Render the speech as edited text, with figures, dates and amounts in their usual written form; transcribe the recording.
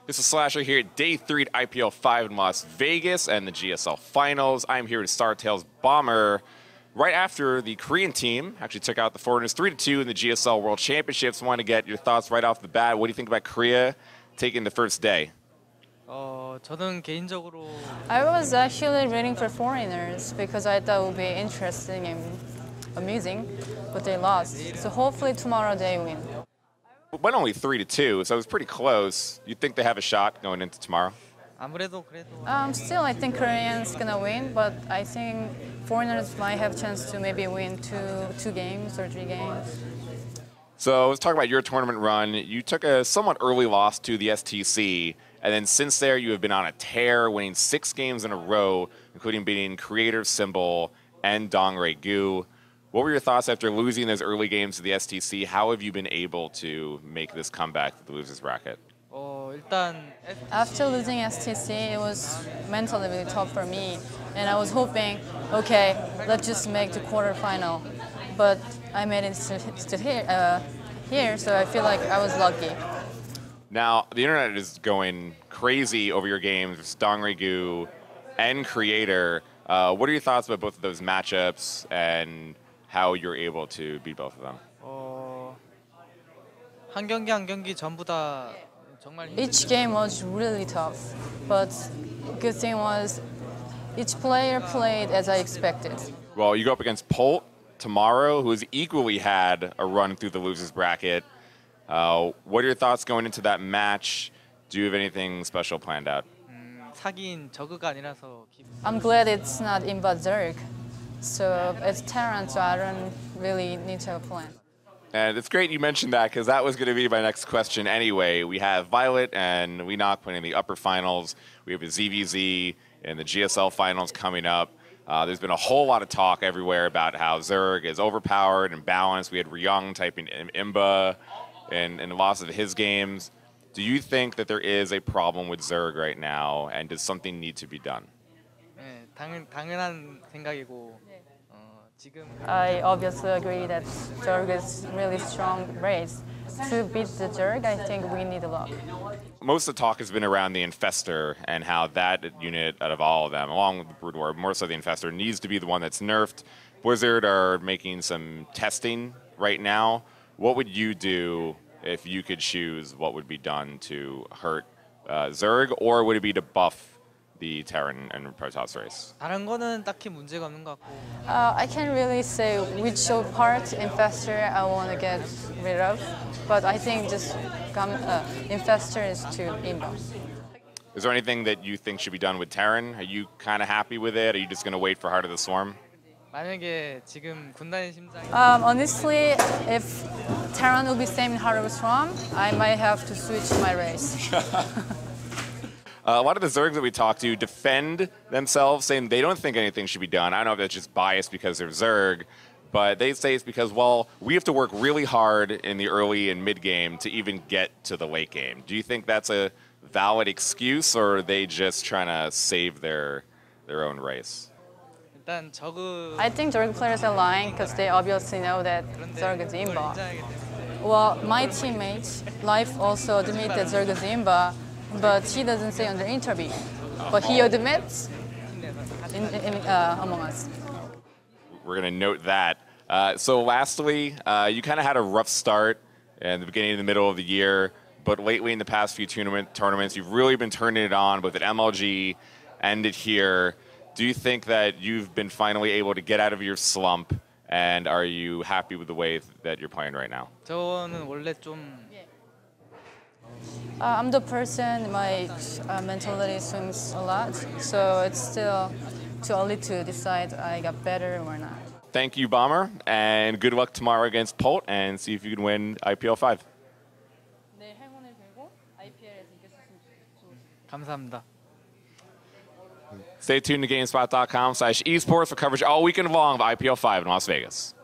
This is Slasher here at Day 3 at IPL 5 in Las Vegas and the GSL Finals. I'm here with StarTale's Bomber. Right after the Korean team actually took out the Foreigners 3-2 in the GSL World Championships. I want to get your thoughts right off the bat. What do you think about Korea taking the first day? 저는 개인적으로 I was actually rooting for Foreigners because I thought it would be interesting and amusing, but they lost. So hopefully tomorrow they win. It went only 3-2, so it was pretty close. You think they have a shot going into tomorrow? 아무래도 그래도 Still, I think Koreans gonna win, but I think Foreigners might have a chance to maybe win two games or 3 games. So let's talk about your tournament run. You took a somewhat early loss to the STC, and then since there you have been on a tear, winning 6 games in a row, including beating Creator Symbol and Dongre Gu. What were your thoughts after losing those early games to the STC? How have you been able to make this comeback to the losers bracket? 일단 After losing STC, it was mentally really tough for me, and I was hoping, okay, let's just make the quarterfinal, but I made it to here, so I feel like I was lucky. Now, the internet is going crazy over your games, Dongre Gu and Creator. What are your thoughts about both of those matchups and how you're able to beat both of them? 한 경기 한 경기 전부 다 정말 Each game was really tough, but good thing was each player played as I expected. Well, you go up against Polt tomorrow, who has equally had a run through the losers bracket. What are your thoughts going into that match? Do you have anything special planned out? 사기인 저그가 아니라서 I'm glad it's not Imba Zerg, so it's Terran, so I don't really need to have a plan. And it's great you mentioned that because that was going to be my next question anyway. We have Violet and Weenok playing in the upper finals. We have a ZVZ in the GSL finals coming up. There's been a whole lot of talk everywhere about how Zerg is overpowered and balanced. We had Ryung typing Imba in the loss of his games. Do you think that there is a problem with Zerg right now, and does something need to be done? 당연한 생각이고 지금 I obviously agree that Zerg is really strong race. To beat the Zerg, I think we need a lot. Most of the talk has been around the Infestor and how that unit, out of all of them, along with the Brood War, more so the Infestor, needs to be the one that's nerfed. Blizzard are making some testing right now. What would you do if you could choose what would be done to hurt Zerg, or would it be to buff the Terran and Protoss race? 다른 거는 딱히 문제가 없는 것 같고 I can't really say which part Infestor I want to get rid of, but I think just Infestor is to Imba. Is there anything that you think should be done with Terran? Are you kind of happy with it? Are you just going to wait for Heart of the Swarm? 만약에 지금 군단의 심장이 Honestly, if Terran will be same in Heart of the Swarm, I might have to switch my race. A lot of the Zergs that we talk to defend themselves, saying they don't think anything should be done. I don't know if that's just biased because they're Zerg, but they say it's because, well, we have to work really hard in the early and mid game to even get to the late game. Do you think that's a valid excuse, or are they just trying to save their own race? 일단 저그 I think Zerg players are lying because they obviously know that Zerg is Imba. Well, my teammate, Life, also admits that Zerg is Imba, but he doesn't say on the interview. But he admits among us. We're going to note that. So lastly, you kind of had a rough start in the beginning and the middle of the year, but lately in the past few tournaments, you've really been turning it on, both at MLG and at here. Do you think that you've been finally able to get out of your slump, and are you happy with the way that you're playing right now? 저는 원래 좀 I'm the person, my mentality swings a lot, so it's still too early to decide I got better or not. Thank you, Bomber, and good luck tomorrow against Polt, and see if you can win IPL 5. 감사합니다. Stay tuned to GameSpot.com/esports for coverage all weekend long of IPL 5 in Las Vegas.